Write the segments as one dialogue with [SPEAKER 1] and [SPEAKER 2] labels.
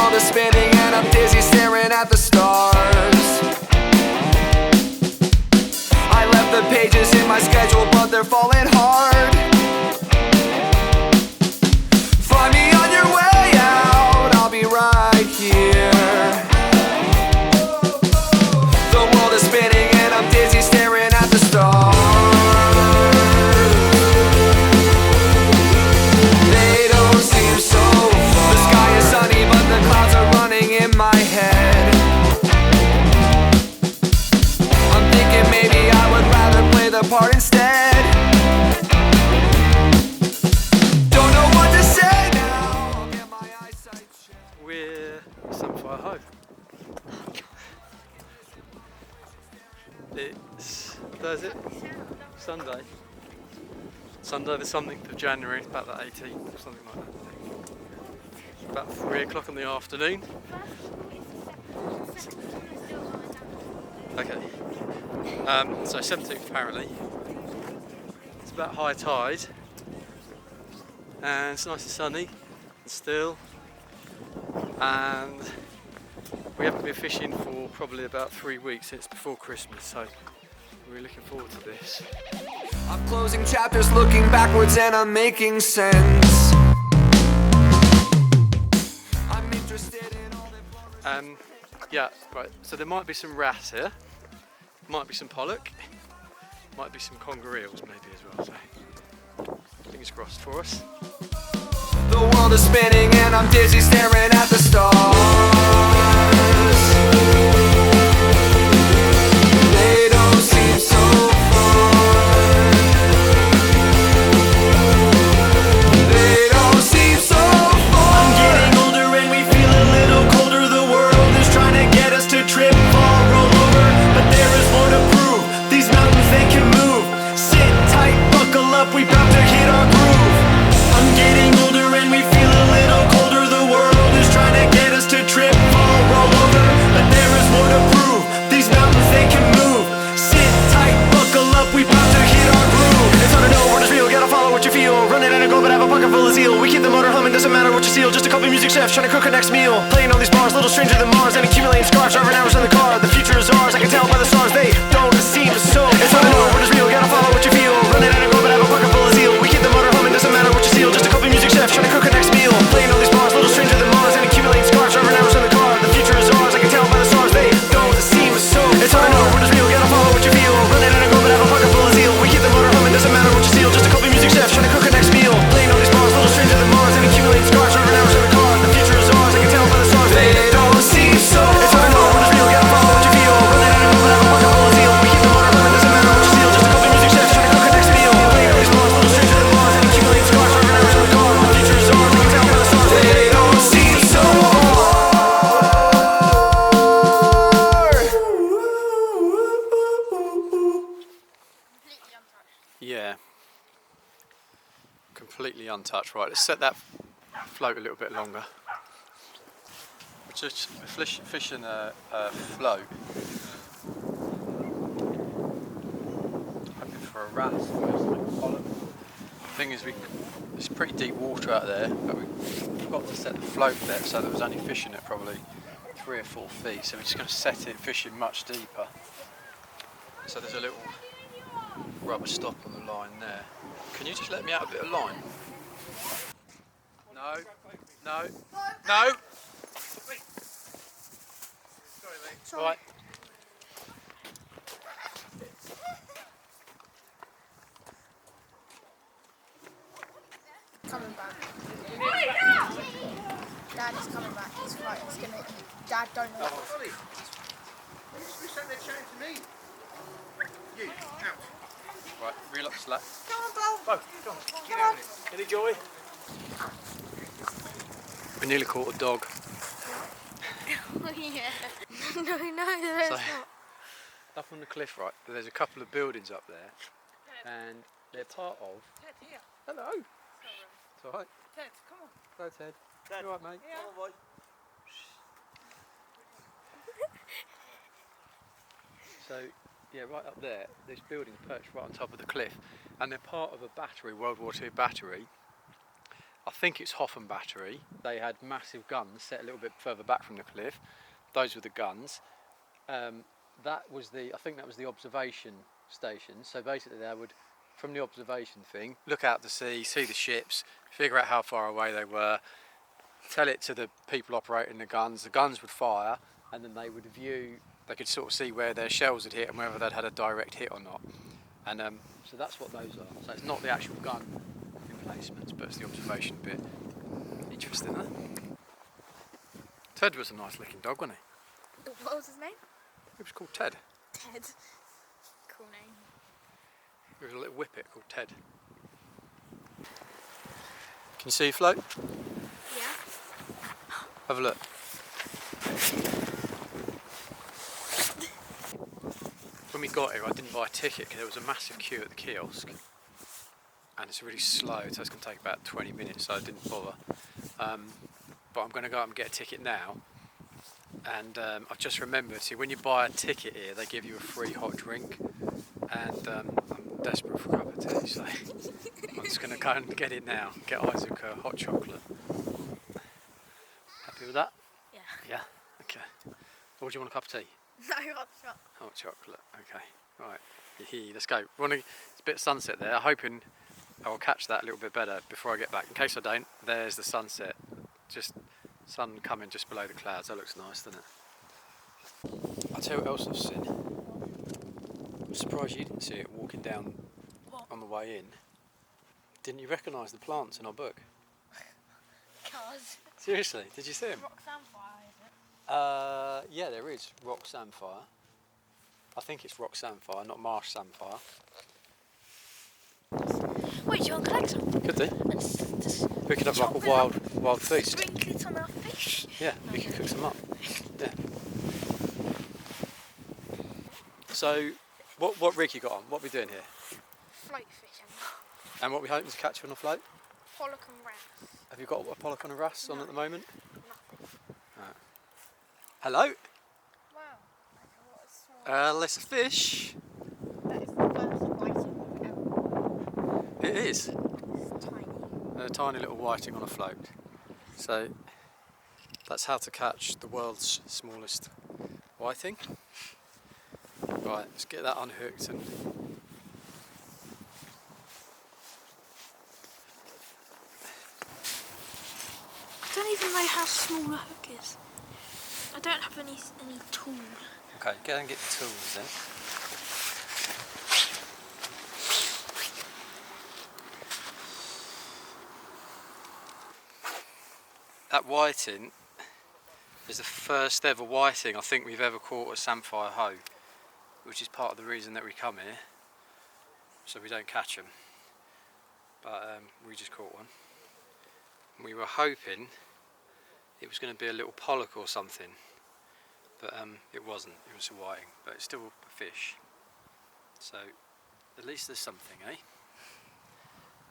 [SPEAKER 1] world is spinning and I'm dizzy staring at the stars. I left the pages in my schedule but they're falling hard. Find me on your way out, I'll be right here. The world is spinning and I'm dizzy staring at the stars. They don't seem so far. The sky is sunny but the clouds are running in my head. I'm thinking maybe I would rather play the part instead. Don't know what to say now, I'll get my eyesight checked.
[SPEAKER 2] We're Samphire Hoe. It's Thursday, Sunday the 17th of January, about the 18th or something like that. It's about 3 o'clock in the afternoon. Okay, so 17th apparently. It's about high tide and it's nice and sunny and still, and we haven't been fishing for probably about 3 weeks since before Christmas, so we're looking forward to this.
[SPEAKER 1] I'm closing chapters, looking backwards, and I'm making sense. I'm interested in all the
[SPEAKER 2] Yeah, right, so there might be some wrasse here, might be some pollock, might be some conger eels maybe as well, so fingers crossed for us.
[SPEAKER 1] The world is spinning and I'm dizzy staring at the stars. They don't seem so far. They don't seem so far. I'm getting older and we feel a little colder. The world is trying to get us to trip, fall, roll over. But there is more to prove. These mountains, they can move. Sit tight, buckle up, we bout to hit our groove. I'm getting older and we feel a little colder. The world is trying to get us to trip, fall, roll over. But there is more to prove. These mountains, they can move. Sit tight, buckle up, we bout to hit our groove. It's hard to know what is real, gotta follow what you feel. Running in a go but have a pocket full of zeal. We keep the motor humming, doesn't matter what you steal. Just a couple music chefs trying to cook our next meal. Playing all these bars, little stranger than Mars. And accumulating scars, driving hours in the car. The future is ours, I can tell by the stars. They don't seem so. It's hard to know what is real, gotta follow what you feel. Running in a go but have a pocket full of zeal. We keep the motor humming, doesn't matter what you steal. Just a couple music chefs trying to cook our next meal. Playing all these bars, little stranger than Mars. And accumulating scars, driving hours in the car. The future is ours, I can tell by the stars. They don't seem so. It's hard to know what is real, gotta follow what you feel. Running in a go but have a pocket full of zeal. We keep the motor humming, doesn't matter what you steal. Just a couple music chefs trying to cook our next meal. Playing all these bars, little stranger than Mars. And accumulating scars, driving hours in the car. The future is ours, I can tell by the stars. They don't seem so. It's hard to know what is real, gotta follow what you feel. Running in a go but have a pocket full of zeal. We keep the motor humming, doesn't matter what you steal. Just a couple music chefs trying to cook our next meal. Playing all these bars, little stranger than Mars. And accumulating scars, driving hours in the car. The future is ours, I can tell by the stars. They don't seem so.
[SPEAKER 2] Yeah, completely untouched. Right, let's set that float a little bit longer. We're just fishing a float, hoping for a wrasse first, like a pollock. The thing is, it's pretty deep water out there, but we forgot to set the float depth, so there was only fishing at probably 3 or 4 feet. So we're just going to set it fishing much deeper. So there's a little rubber stop on the line there. Can you just let me out a bit of line? No, no, no! Sorry mate. All right.
[SPEAKER 3] Coming back. Dad is coming back. He's right. He's gonna. Dad, don't know.
[SPEAKER 4] Ollie, you sat there chatting to me. You, out.
[SPEAKER 2] Right, reel up slack.
[SPEAKER 3] Come on, Bo.
[SPEAKER 4] Bo, come on, get out of it.
[SPEAKER 2] Any joy? We nearly caught a dog.
[SPEAKER 3] Oh, yeah. No, there's
[SPEAKER 2] So,
[SPEAKER 3] not.
[SPEAKER 2] up on the cliff, right, there's a couple of buildings up there, and they're part of...
[SPEAKER 5] Ted, here.
[SPEAKER 2] Hello! It's alright.
[SPEAKER 5] Ted, come on.
[SPEAKER 2] Hello, Ted. You alright, mate?
[SPEAKER 5] Yeah.
[SPEAKER 4] Come on, boy.
[SPEAKER 2] So, yeah, right up there, there's buildings perched right on top of the cliff, and they're part of a battery, World War II battery, I think it's Hoffen battery. They had massive guns set a little bit further back from the cliff. Those were the guns. That was I think that was the observation station. So basically they would, from the observation thing, look out to sea, see the ships, figure out how far away they were, tell it to the people operating the guns would fire, and then they would view, they could sort of see where their shells had hit and whether they'd had a direct hit or not. And so that's what those are. So it's not the actual gun emplacements, but it's the observation bit. Interesting, huh? Ted was a nice looking dog, wasn't he?
[SPEAKER 3] What was his name?
[SPEAKER 2] He was called Ted.
[SPEAKER 3] Ted. Cool name.
[SPEAKER 2] There was a little whippet called Ted. Can you see float?
[SPEAKER 3] Yeah.
[SPEAKER 2] Have a look. When we got here, I didn't buy a ticket because there was a massive queue at the kiosk, and it's really slow, so it's going to take about 20 minutes, so I didn't bother. But I'm going to go up and get a ticket now. And I've just remembered, see, when you buy a ticket here, they give you a free hot drink, and I'm desperate for a cup of tea, so I'm just going to go and get it now. Get Isaac a hot chocolate. Happy with that?
[SPEAKER 3] Yeah.
[SPEAKER 2] Yeah? Okay. Or do you want a cup of tea?
[SPEAKER 3] No, hot shot.
[SPEAKER 2] Hot chocolate, okay. Right, let's go. It's a bit of sunset there. I'm hoping I'll catch that a little bit better before I get back. In case I don't, there's the sunset. Just sun coming just below the clouds. That looks nice, doesn't it? I'll tell you what else I've seen. I'm surprised you didn't see it walking down on the way in. Didn't you recognise the plants in our book?
[SPEAKER 3] Cars.
[SPEAKER 2] Seriously, did you see them?
[SPEAKER 3] Rock Samphire, is it?
[SPEAKER 2] Yeah, there is rock samphire. I think it's rock samphire, not marsh samphire.
[SPEAKER 3] Wait, do you want to collect some?
[SPEAKER 2] Could do.
[SPEAKER 3] And just
[SPEAKER 2] Pick it up like a
[SPEAKER 3] chop
[SPEAKER 2] wild feast.
[SPEAKER 3] sprinkle it on our fish.
[SPEAKER 2] Yeah, we can cook some up. Yeah. So, what rig you got on? What are we doing here?
[SPEAKER 3] Float fishing.
[SPEAKER 2] And what are we hoping to catch on a float?
[SPEAKER 3] Pollock and wrasse.
[SPEAKER 2] Have you got a pollock and a wrasse on
[SPEAKER 3] No.
[SPEAKER 2] at the moment?
[SPEAKER 3] Nothing.
[SPEAKER 2] Right. Hello?
[SPEAKER 3] Wow. What a small...
[SPEAKER 2] Let's fish.
[SPEAKER 3] That is the first whiting ever.
[SPEAKER 2] It is.
[SPEAKER 3] It's tiny.
[SPEAKER 2] A tiny little whiting on a float. So, that's how to catch the world's smallest whiting. Right, let's get that unhooked and
[SPEAKER 3] I don't even know how small a hook is. I don't have any tool.
[SPEAKER 2] okay, go and get the tools then. That whiting is the first ever whiting I think we've ever caught at Samphire Hoe, which is part of the reason that we come here, so we don't catch them. But we just caught one. We were hoping it was going to be a little pollock or something, but it wasn't. It was a whiting, but it's still a fish. So at least there's something, eh?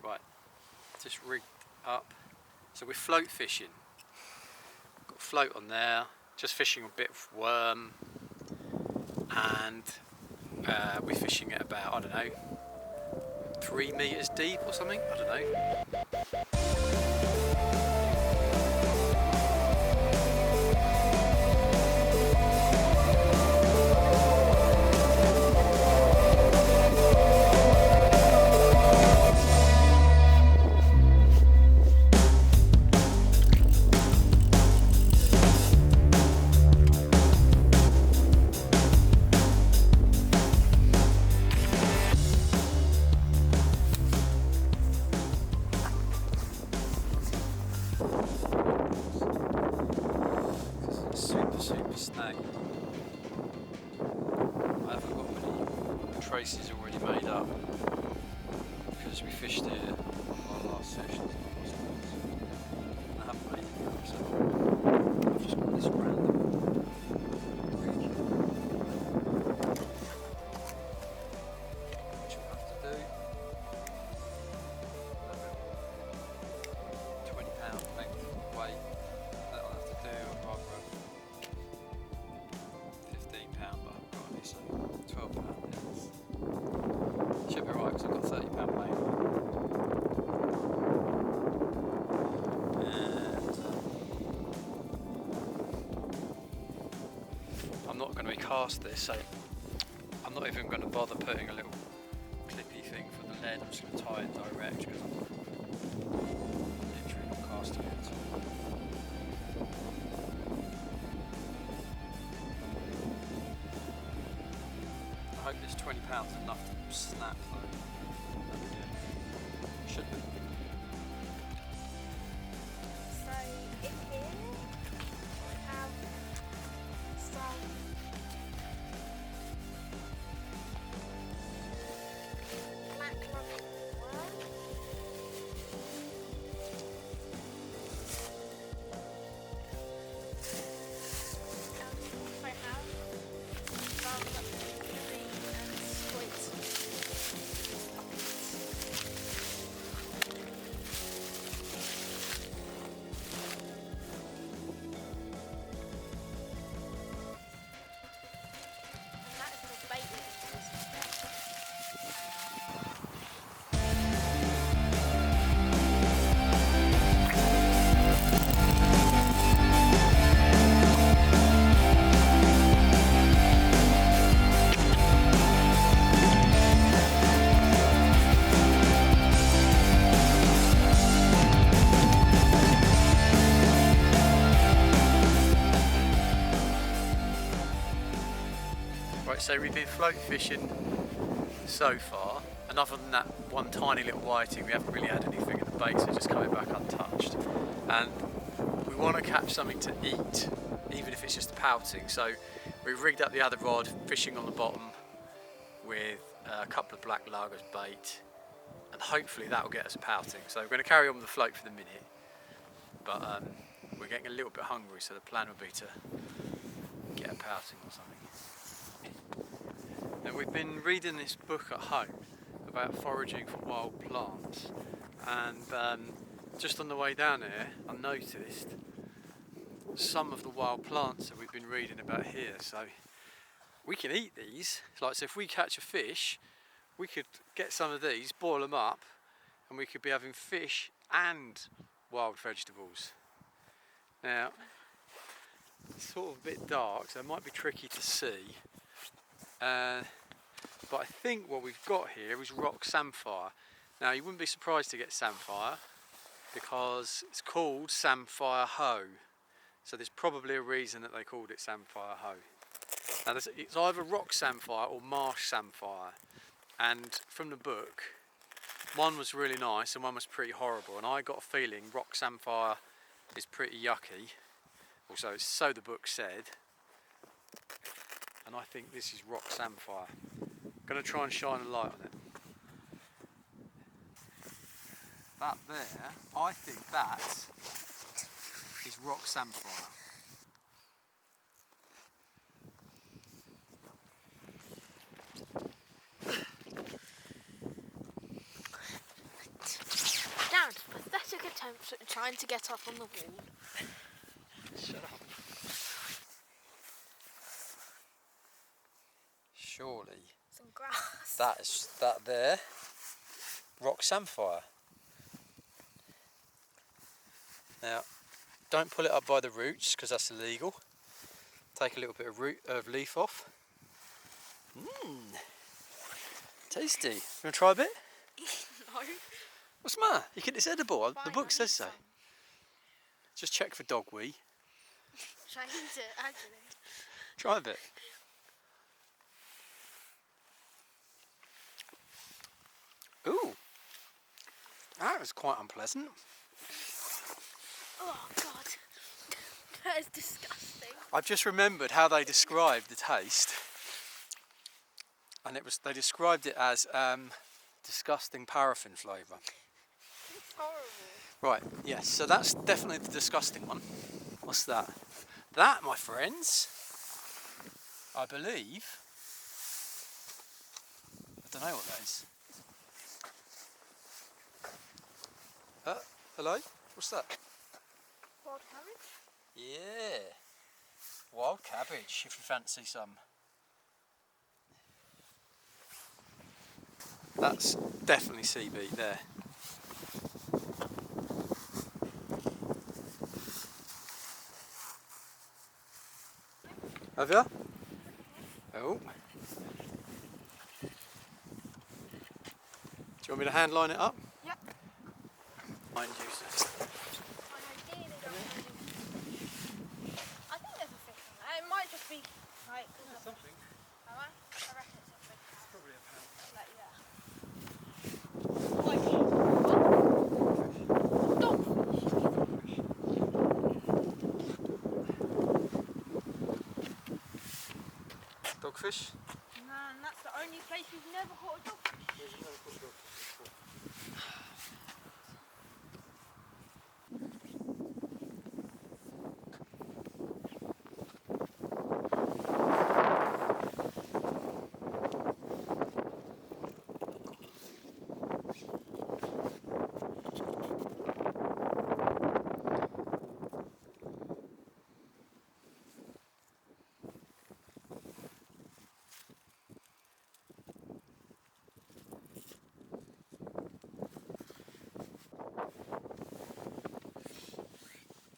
[SPEAKER 2] Right, just rigged up. So we're float fishing. Got a float on there, just fishing a bit of worm, and we're fishing at about, I don't know, 3 metres deep or something, I don't know. Super snag. I haven't got many traces already made up because we fished here on our last sessions. I haven't made any up, so I've just got this random rig, which we'll have to do. £20 length weight. That I'll have to do. I'd rather £15, but I haven't got any, so £12. Should be right because I've got £30 made. going to recast this, so I'm not even going to bother putting a little clippy thing for the lead. I'm just going to tie it direct because I'm literally not casting it. I hope this £20 is enough to snap though. Should be.
[SPEAKER 3] So in here we have some black rubber worm. I have some green and squid puppets. And that is the bait we're going to use.
[SPEAKER 2] Right, so we've been float fishing so far, and other than that one tiny little whiting, we haven't really had anything, and the baits are just coming back untouched. And we want to catch something to eat, even if it's just a pouting. So we rigged up the other rod, fishing on the bottom with a couple of black lagers bait, and hopefully that'll get us a pouting. So we're going to carry on with the float for the minute, but we're getting a little bit hungry, so the plan would be to get a pouting or something. Now, we've been reading this book at home about foraging for wild plants, and just on the way down here I noticed some of the wild plants that we've been reading about here. So we can eat these, like, so if we catch a fish we could get some of these, boil them up, and we could be having fish and wild vegetables. Now it's sort of a bit dark, so it might be tricky to see. But I think what we've got here is rock samphire. Now you wouldn't be surprised to get samphire because it's called Samphire Hoe. So there's probably a reason that they called it Samphire Hoe. Now it's either rock samphire or marsh samphire. And from the book, one was really nice and one was pretty horrible. And I got a feeling rock samphire is pretty yucky. Also, so the book said. And I think this is rock samphire. I'm going to try and shine a light on it. That there, I think that is rock samphire.
[SPEAKER 3] Darren's pathetic attempts at trying to get up on the wall.
[SPEAKER 2] Shut up. Surely
[SPEAKER 3] Some grass.
[SPEAKER 2] that there, rock samphire. Now, don't pull it up by the roots because that's illegal. Take a little bit of leaf off. Tasty. You want to try a bit?
[SPEAKER 3] No.
[SPEAKER 2] What's the matter? It's edible. The
[SPEAKER 3] Fine,
[SPEAKER 2] book
[SPEAKER 3] I
[SPEAKER 2] says
[SPEAKER 3] need
[SPEAKER 2] so.
[SPEAKER 3] some.
[SPEAKER 2] Just check for dog wee.
[SPEAKER 3] Should I eat it, actually?
[SPEAKER 2] Try a bit. Ooh, that was quite unpleasant.
[SPEAKER 3] Oh, God. That is disgusting.
[SPEAKER 2] I've just remembered how they described the taste, and they described it as disgusting paraffin flavour.
[SPEAKER 3] It's horrible.
[SPEAKER 2] Right, yes, so that's definitely the disgusting one. What's that? That, my friends, I believe, I don't know what that is. Hello? What's that?
[SPEAKER 3] Wild cabbage?
[SPEAKER 2] Yeah, wild cabbage, if you fancy some. That's definitely sea beet there. Have you? Oh. Do you want me to hand line it up?
[SPEAKER 3] Yep.
[SPEAKER 2] Mind you, sir.
[SPEAKER 3] I think there's a fish in there. It might just be like.
[SPEAKER 2] Something.
[SPEAKER 3] I reckon it's a fish.
[SPEAKER 2] It's probably a pound.
[SPEAKER 3] Like, yeah. Like, dogfish.
[SPEAKER 2] Dogfish?
[SPEAKER 3] Man, that's the only place we've never caught a dogfish.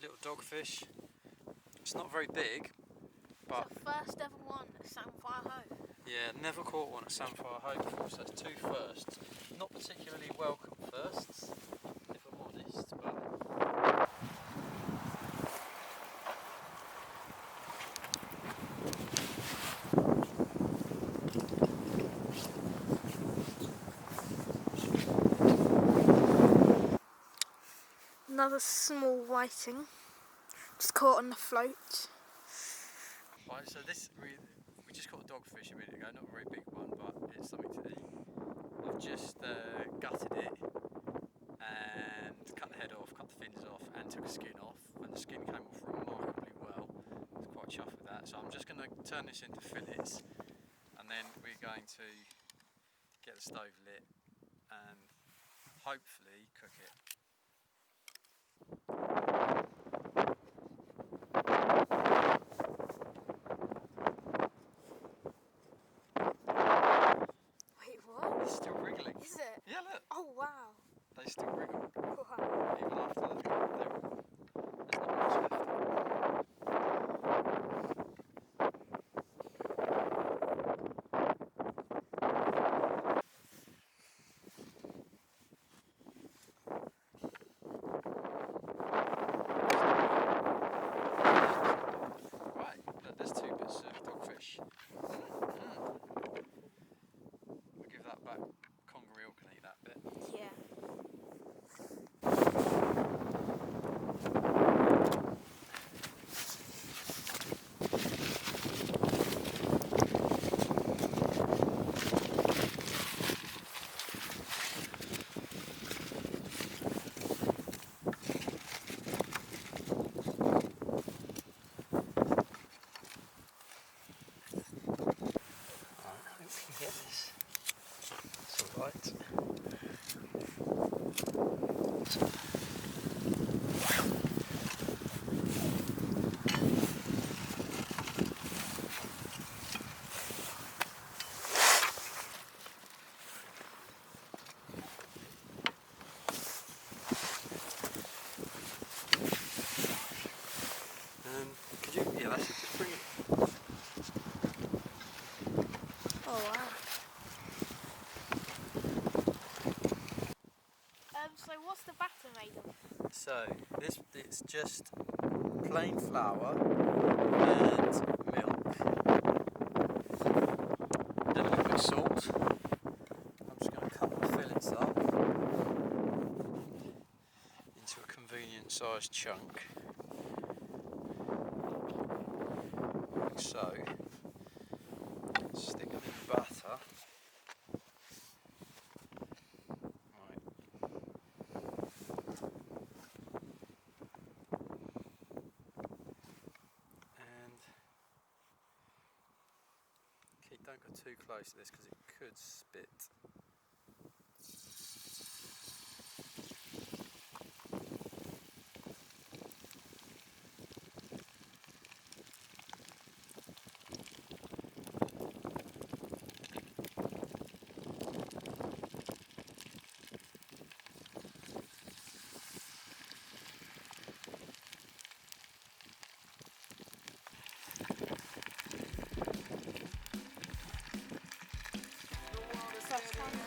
[SPEAKER 2] Little dogfish. It's not very big, but
[SPEAKER 3] It's the first ever one at Samphire Hoe.
[SPEAKER 2] yeah, never caught one at Samphire Hoe before, so that's 2 firsts. Not particularly welcome firsts, if I'm honest, but
[SPEAKER 3] Another small whiting, just caught on the float.
[SPEAKER 2] right, so this we just caught a dogfish a minute ago, not a very big one, but it's something to eat. I've just gutted it and cut the head off, cut the fins off, and took the skin off. And the skin came off remarkably well. I was quite chuffed with that. So I'm just going to turn this into fillets, and then we're going to get the stove lit and hopefully cook it.
[SPEAKER 3] Wait, what?
[SPEAKER 2] It's still wriggling.
[SPEAKER 3] Is it?
[SPEAKER 2] Yeah, look.
[SPEAKER 3] Oh, wow.
[SPEAKER 2] They still wriggle.
[SPEAKER 3] Wow.
[SPEAKER 2] Even after there's not much left. Right, look, there's 2 bits of dogfish. We'll give that back. Congaree can eat that bit.
[SPEAKER 3] Yeah.
[SPEAKER 2] Could you? Yeah, that's it. Just bring it.
[SPEAKER 3] Oh, wow. So what's the batter made of?
[SPEAKER 2] So it's just plain flour and milk and a little bit of salt. I'm just going to cut the fillets up into a convenient sized chunk, like so. Stick them in the batter. Don't go too close to this because it could spit.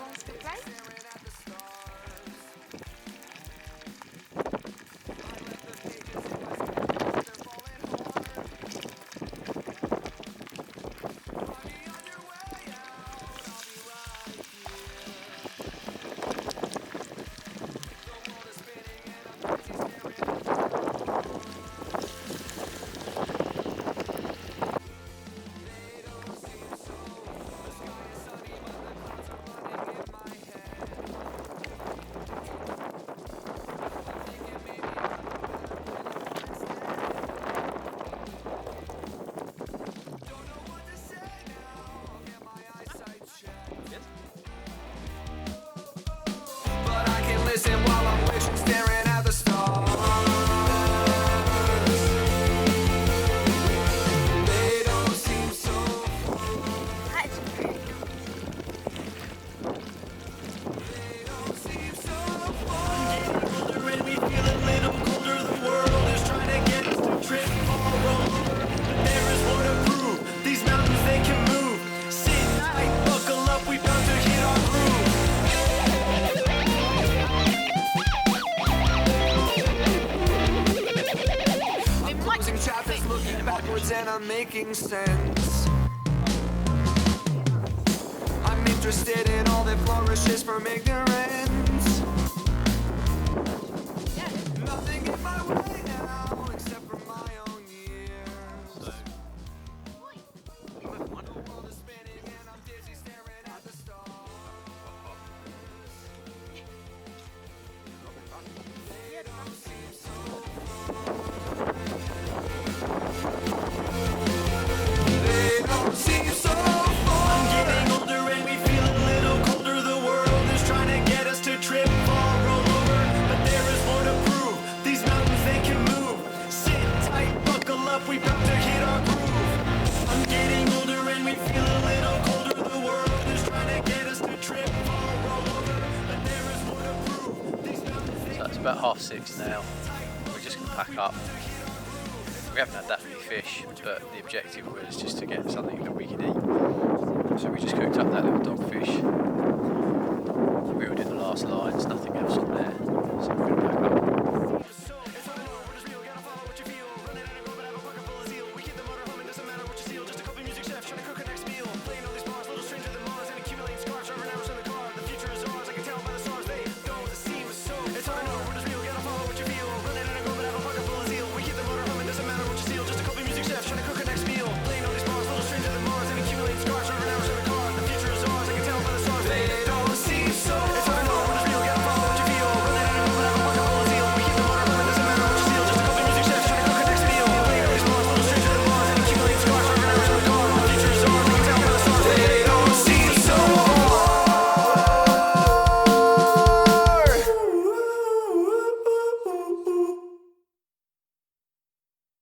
[SPEAKER 3] wants to play.
[SPEAKER 1] But I can listen while I'm wishing, staring at the stars. They don't seem so
[SPEAKER 3] That's pretty
[SPEAKER 1] They don't seem so far. Older and we feel a little colder. The world is trying to get us to trip, fall, roll over. But there is more to prove. These mountains, they can move. Sit tight, buckle up, we bound to hit our groove.
[SPEAKER 3] It might
[SPEAKER 1] Closing chapters, looking backwards, and I'm making sense. I'm interested in all that flourishes from ignorance. Nothing in my way now, except for my own years. The world is spinning and I'm dizzy staring at the stars. They don't seem so They don't seem so far. I'm getting older and we feel a little colder. The world is trying to get us to trip, fall, roll over. But there is more to prove. These mountains, they can move. Sit tight, buckle up, we bound to hit our groove. I'm getting older and we feel a little colder. The world is trying to get us to trip, fall, roll over. But there is more to prove. These mountains, they
[SPEAKER 2] So it's about 6:30 now. We're just going to pack up. We haven't had that many fish, but the objective was just to get something that we could eat. So we just cooked up that little dogfish. Reeled in the last lines, nothing else on there. So we're going to pack up.